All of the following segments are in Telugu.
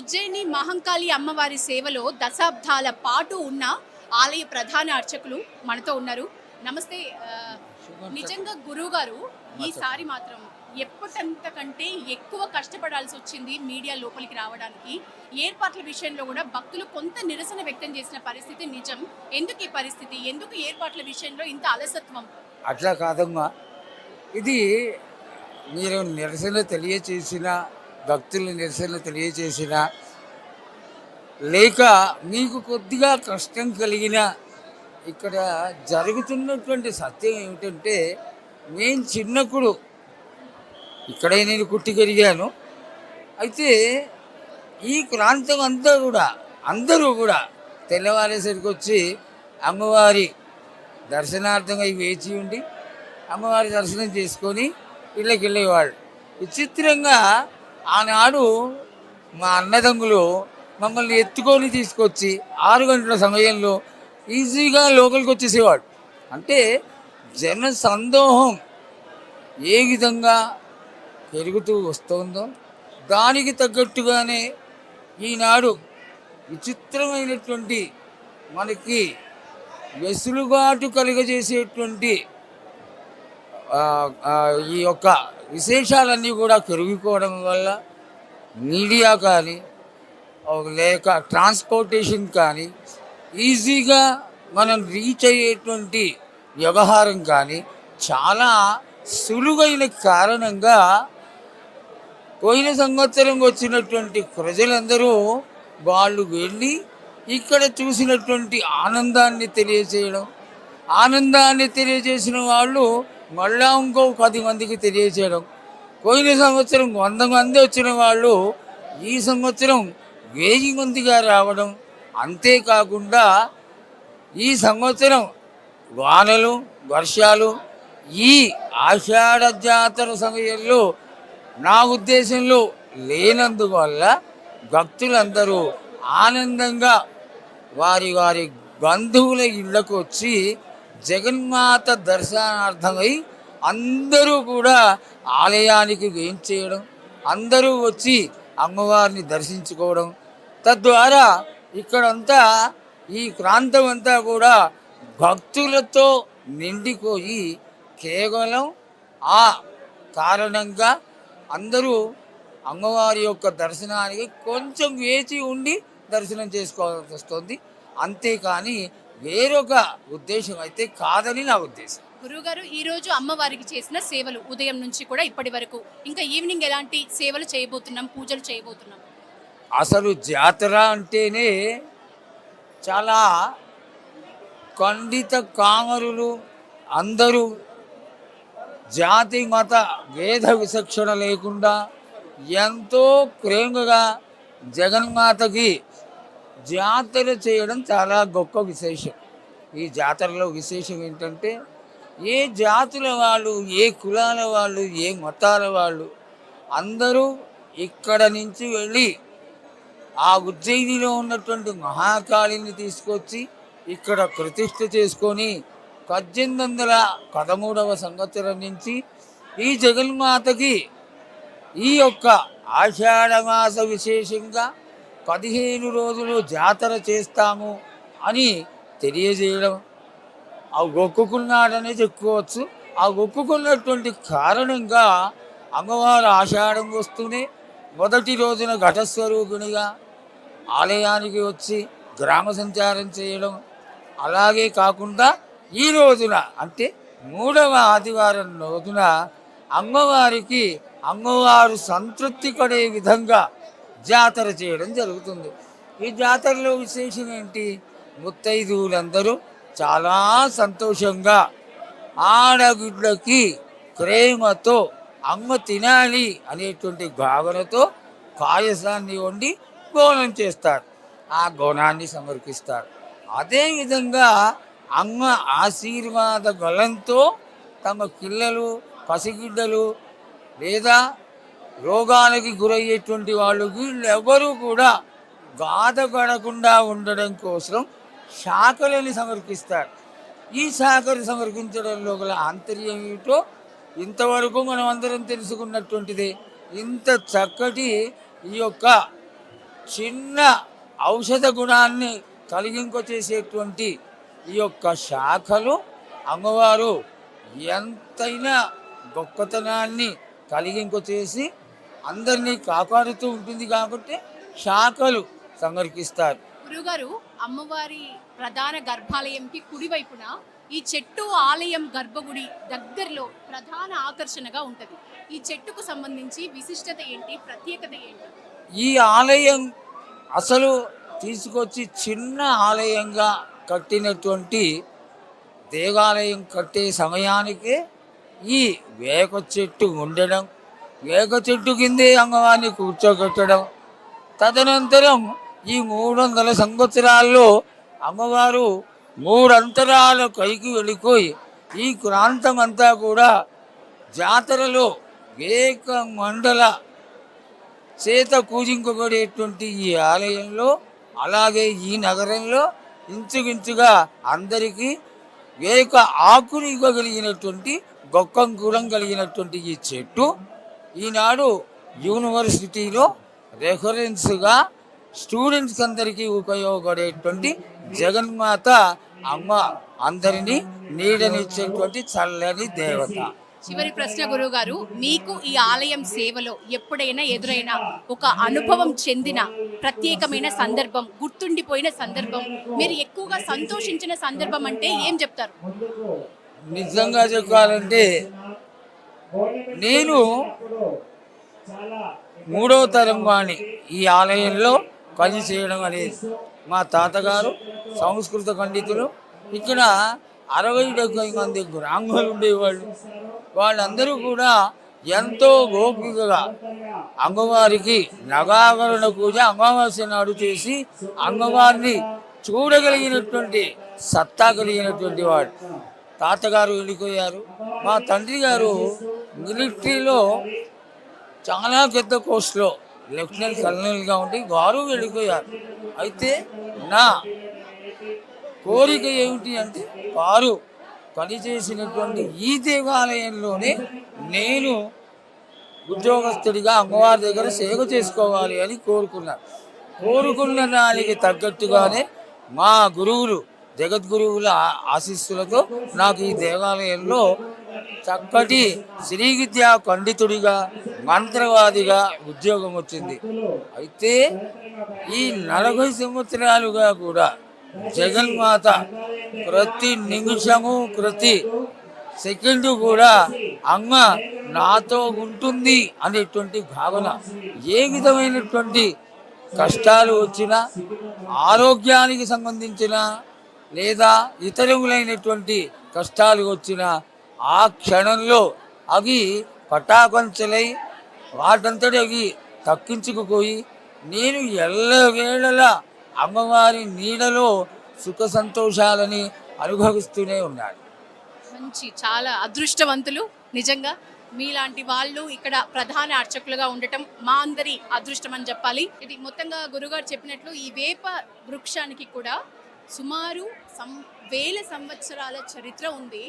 ఉజ్జయిని మహంకాళి అమ్మవారి సేవలో దశాబ్దాల పాటు ఉన్న ఆలయ ప్రధాన అర్చకులు మనతో ఉన్నారు. నమస్తే. నిజంగా గురువు గారు ఈసారి మాత్రం ఎప్పటంతకంటే ఎక్కువ కష్టపడాల్సి వచ్చింది మీడియా లోపలికి రావడానికి. ఏర్పాట్ల విషయంలో కూడా భక్తులు కొంత నిరసన వ్యక్తం చేసిన పరిస్థితి నిజం. ఎందుకు ఈ పరిస్థితి? ఎందుకు ఏర్పాట్ల విషయంలో ఇంత అలసత్వం? అట్లా కాదమ్మా, ఇది మీరు నిరసన తెలియచేసిన, భక్తుల నిరసన తెలియచేసిన, లేక మీకు కొద్దిగా కష్టం కలిగిన, ఇక్కడ జరుగుతున్నటువంటి సత్యం ఏమిటంటే, నేను చిన్నప్పుడు ఇక్కడే నేను పుట్టి పెరిగాను. అయితే ఈ ప్రాంతం అంతా కూడా అందరూ కూడా తెల్లవారేసరికి వచ్చి అమ్మవారి దర్శనార్థంగా వేచి ఉండి అమ్మవారి దర్శనం చేసుకొని ఇళ్ళకి వెళ్ళేవాళ్ళు. విచిత్రంగా ఆనాడు మా అన్నదమ్ములు మమ్మల్ని ఎత్తుకొని తీసుకొచ్చి 6 గంటల సమయంలో ఈజీగా లోపలికి వచ్చేసేవాడు. అంటే జన సందోహం ఏ విధంగా పెరుగుతూ వస్తుందో దానికి తగ్గట్టుగానే ఈనాడు విచిత్రమైనటువంటి మనకి వెసులుబాటు కలుగజేసేటువంటి ఈ యొక్క విశేషాలన్నీ కూడా పెరిగిపోవడం వల్ల మీడియా కానీ లేక ట్రాన్స్పోర్టేషన్ కానీ ఈజీగా మనం రీచ్ అయ్యేటువంటి వ్యవహారం కానీ చాలా సులువైన కారణంగా పోయిన సంవత్సరం వచ్చినటువంటి ప్రజలందరూ వాళ్ళు వెళ్ళి ఇక్కడ చూసినటువంటి ఆనందాన్ని తెలియజేసిన వాళ్ళు మళ్ళా ఇంకో 10 మందికి తెలియజేయడం. పోయిన సంవత్సరం 100 మంది వచ్చిన వాళ్ళు ఈ సంవత్సరం 1000 మందిగా రావడం. అంతేకాకుండా ఈ సంవత్సరం వానలు వర్షాలు ఈ ఆషాఢ జాతర సమయంలో నా ఉద్దేశంలో లేనందువల్ల భక్తులందరూ ఆనందంగా వారి వారి బంధువుల ఇళ్లకు వచ్చి జగన్మాత దర్శనార్థమై అందరూ కూడా ఆలయానికి వేయించేయడం, అందరూ వచ్చి అమ్మవారిని దర్శించుకోవడం, తద్వారా ఇక్కడంతా ఈ ప్రాంతం అంతా కూడా భక్తులతో నిండిపోయి కేవలం ఆ కారణంగా అందరూ అమ్మవారి యొక్క దర్శనానికి కొంచెం వేచి ఉండి దర్శనం చేసుకోవాల్సి వస్తుంది. అంతేకాని వేరొక ఉద్దేశం అయితే కాదని నా ఉద్దేశం. గురువుగారు, ఈరోజు అమ్మవారికి చేసిన సేవలు ఉదయం నుంచి కూడా ఇప్పటి వరకు, ఇంకా ఈవినింగ్ ఎలాంటి సేవలు చేయబోతున్నాం, పూజలు చేయబోతున్నాం? అసలు జాతర అంటేనే చాలా ఖండిత కామరులు అందరూ జాతి మత భేద విచక్షణ లేకుండా ఎంతో ప్రేమగా జగన్మాతకి జాతర చేయడం చాలా గొప్ప విశేషం. ఈ జాతరలో విశేషం ఏంటంటే, ఏ జాతుల వాళ్ళు, ఏ కులాల వాళ్ళు, ఏ మతాల వాళ్ళు అందరూ ఇక్కడ నుంచి వెళ్ళి ఆ ఉజ్జయినిలో ఉన్నటువంటి మహాకాళిని తీసుకొచ్చి ఇక్కడ ప్రతిష్ఠ చేసుకొని 1813వ సంవత్సరం నుంచి ఈ జగన్మాతకి ఈ యొక్క ఆషాఢమాస విశేషంగా 15 రోజులు జాతర చేస్తాము అని తెలియజేయడం. ఆ ఒక్కుకున్నాడనే చెప్పుకోవచ్చు. ఆ ఒక్కుకున్నటువంటి కారణంగా అమ్మవారు ఆషాఢం వస్తూనే మొదటి రోజున ఘటస్వరూపిణిగా ఆలయానికి వచ్చి గ్రామ సంచారం చేయడం, అలాగే కాకుండా ఈ రోజున అంటే 3వ ఆదివారం రోజున అమ్మవారికి అమ్మవారు సంతృప్తి పడే విధంగా జాతర చేయడం జరుగుతుంది. ఈ జాతరలో విశేషం ఏంటి? ముత్తైదువులందరూ చాలా సంతోషంగా ఆడగుడ్లకి ప్రేమతో అమ్మ తినాలి అనేటువంటి భావనతో పాయసాన్ని వండి గోనం చేస్తారు, ఆ గోనాన్ని సమర్పిస్తారు. అదేవిధంగా అమ్మ ఆశీర్వాద బలంతో తమ పిల్లలు, పసిగిడ్డలు లేదా రోగానికి గురయ్యేటువంటి వాళ్ళు వీళ్ళెవరూ కూడా బాధపడకుండా ఉండడం కోసం శాఖలని సమర్పిస్తారు. ఈ శాఖలు సమర్పించడంలో గల ఆంతర్యం ఏమిటో ఇంతవరకు మనం అందరం తెలుసుకున్నటువంటిదే. ఇంత చక్కటి ఈ యొక్క చిన్న ఔషధ గుణాన్ని కలిగింపచేసేటువంటి ఈ యొక్క శాఖలు అమ్మవారు ఎంతైనా గొప్పతనాన్ని కలిగింపచేసి అందరినీ కాపాడుతూ ఉంటుంది కాబట్టి శాఖలు సంరక్షిస్తారు. గురుగారు, అమ్మవారి ప్రధాన గర్భాలయంకి కుడివైపున ఈ చెట్టు ఆలయం గర్భగుడి దగ్గరలో ప్రధాన ఆకర్షణగా ఉంటది. ఈ చెట్టుకు సంబంధించి విశిష్టత ఏంటి, ప్రత్యేకత ఏంటి? ఈ ఆలయం అసలు తీసుకొచ్చి చిన్న ఆలయంగా కట్టినటువంటి దేవాలయం కట్టే సమయానికే ఈ వేక చెట్టు ఉండడం, వేక చెట్టు కిందే అమ్మవారిని కూర్చోబెట్టడం, తదనంతరం ఈ 300 సంవత్సరాల్లో అమ్మవారు 3 అంతరాల పైకి వెళ్ళిపోయి ఈ ప్రాంతం అంతా కూడా జాతరలో ఏక మండల చేత పూజింపబడేటువంటి ఈ ఆలయంలో, అలాగే ఈ నగరంలో ఇంచుమించుగా అందరికీ ఏక ఆకుని ఇవ్వగలిగినటువంటి గొక్కంకురం కలిగినటువంటి ఈ చెట్టు ఈనాడు యూనివర్సిటీలో రెఫరెన్స్గా స్టూడెంట్స్ అందరికీ ఉపయోగపడేటువంటి జగన్మాత అమ్మ అందరినీ నీడనిచ్చేటువంటి చల్లని దేవత. చివరి ప్రశ్న గురువుగారు, మీకు ఈ ఆలయం సేవలో ఎప్పుడైనా ఎదురైన ఒక అనుభవం చెందిన ప్రత్యేకమైన సందర్భం, గుర్తుండిపోయిన సందర్భం, మీరు ఎక్కువగా సంతోషించిన సందర్భం అంటే ఏం చెప్తారు? నిజంగా చెప్పాలంటే నేను 3వ తరం వాణి ఈ ఆలయంలో పని చేయడం అనేది. మా తాతగారు సంస్కృత పండితులు. ఇక్కడ 60-70 మంది బ్రాహ్మణులు ఉండేవాళ్ళు. వాళ్ళందరూ కూడా ఎంతో గోపికగా అమ్మవారికి నగాభరణ పూజ అమావాస్య నాడు చేసి అమ్మవారిని చూడగలిగినటువంటి సత్తా కలిగినటువంటి వాడు. తాతగారు వెళ్ళిపోయారు. మా తండ్రి గారు మిలిటరీలో చాలా పెద్ద పోస్ట్లో లెఫ్టినెంట్ కర్నల్గా ఉండి వారు వెళ్ళిపోయారు. అయితే నా కోరిక ఏమిటి అంటే వారు పనిచేసినటువంటి ఈ దేవాలయంలోనే నేను ఉద్యోగస్తుడిగా అమ్మవారి దగ్గర సేవ చేసుకోవాలి అని కోరుకున్న దానికి తగ్గట్టుగానే మా గురువులు జగద్గురువుల ఆశీస్సులతో నాకు ఈ దేవాలయంలో చక్కటి శ్రీ విద్యా పండితుడిగా మంత్రవాదిగా ఉద్యోగం వచ్చింది. అయితే ఈ 40 సంవత్సరాలుగా కూడా జగన్మాత ప్రతి నిమిషము ప్రతి సెకండు కూడా అమ్మ నాతో ఉంటుంది అనేటువంటి భావన. ఏ విధమైనటువంటి కష్టాలు వచ్చినా, ఆరోగ్యానికి సంబంధించిన లేదా ఇతరములైనటువంటి కష్టాలు వచ్చినా ఆ క్షణంలో అవి పటాపంచలై వాటంతటి అవి తక్కించుకుపోయి నేను ఎల్లవేళలా అమ్మవారి నీడలో సుఖ సంతోషాలని అనుభవిస్తూనే ఉన్నాడు. మంచి, చాలా అదృష్టవంతులు నిజంగా. మీలాంటి వాళ్ళు ఇక్కడ ప్రధాన అర్చకులుగా ఉండటం మా అందరి అదృష్టం అని చెప్పాలి. ఇది మొత్తంగా గురుగారు చెప్పినట్లు ఈ వేప వృక్షానికి కూడా సుమారు వేల సంవత్సరాల చరిత్ర ఉంది.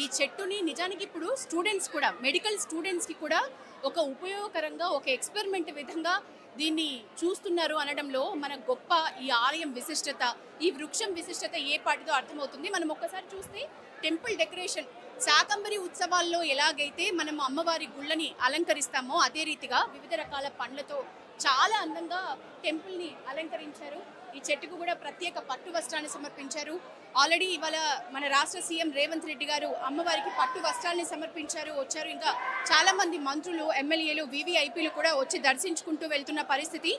ఈ చెట్టుని నిజానికి ఇప్పుడు స్టూడెంట్స్ కూడా, మెడికల్ స్టూడెంట్స్కి కూడా ఒక ఉపయోగకరంగా, ఒక ఎక్స్పెరిమెంట్ విధంగా దీన్ని చూస్తున్నారు అనడంలో మన గొప్ప ఈ ఆలయం విశిష్టత, ఈ వృక్షం విశిష్టత ఏ పాటిదో అర్థమవుతుంది. మనం ఒక్కసారి చూస్తే టెంపుల్ డెకరేషన్, శాకంబరి ఉత్సవాల్లో ఎలాగైతే మనం అమ్మవారి గుళ్ళని అలంకరిస్తామో అదే రీతిగా వివిధ రకాల పండ్లతో చాలా అందంగా టెంపుల్ని అలంకరించారు. ఈ చెట్టుకు కూడా ప్రత్యేక పట్టు వస్త్రాన్ని సమర్పించారు. ఆల్రెడీ ఇవాళ మన రాష్ట్ర సీఎం రేవంత్ రెడ్డి గారు అమ్మవారికి పట్టు వస్త్రాన్ని సమర్పించారు, వచ్చారు. ఇంకా చాలా మంది మంత్రులు, ఎమ్మెల్యేలు, వివిఐపీలు కూడా వచ్చి దర్శించుకుంటూ వెళ్తున్న పరిస్థితి.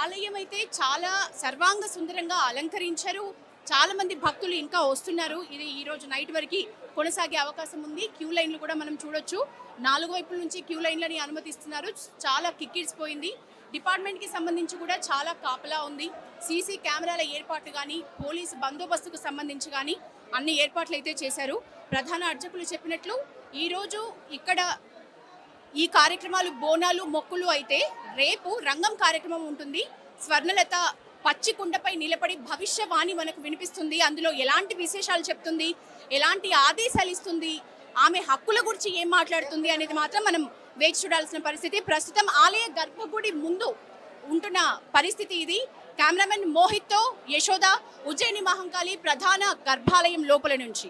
ఆలయం అయితే చాలా సర్వాంగ సుందరంగా అలంకరించారు. చాలా మంది భక్తులు ఇంకా వస్తున్నారు. ఇది ఈ రోజు నైట్ వరకు కొనసాగే అవకాశం ఉంది. క్యూ లైన్లు కూడా మనం చూడొచ్చు. 4 వైపుల నుంచి క్యూ లైన్లని అనుమతిస్తున్నారు. చాలా కిక్కిరిసిపోయింది. డిపార్ట్మెంట్కి సంబంధించి కూడా చాలా కాపలా ఉంది. సీసీ కెమెరాల ఏర్పాటు కానీ, పోలీసు బందోబస్తుకు సంబంధించి కానీ అన్ని ఏర్పాట్లు అయితే చేశారు. ప్రధాన అర్చకులు చెప్పినట్లు ఈరోజు ఇక్కడ ఈ కార్యక్రమాలు బోనాలు, మొక్కులు అయితే రేపు రంగం కార్యక్రమం ఉంటుంది. స్వర్ణలత పచ్చి కుండపై నిలబడి భవిష్యవాణి మనకు వినిపిస్తుంది. అందులో ఎలాంటి విశేషాలు చెప్తుంది, ఎలాంటి ఆదేశాలు ఇస్తుంది, ఆమె హక్కుల గురించి ఏం మాట్లాడుతుంది అనేది మాత్రం మనం వేచి చూడాల్సిన పరిస్థితి. ప్రస్తుతం ఆలయ గర్భగుడి ముందు ఉంటున్న పరిస్థితి ఇది. కెమెరామెన్ మోహిత్తో యశోద, ఉజ్జయిని మహంకాళి ప్రధాన గర్భాలయం లోపల నుంచి.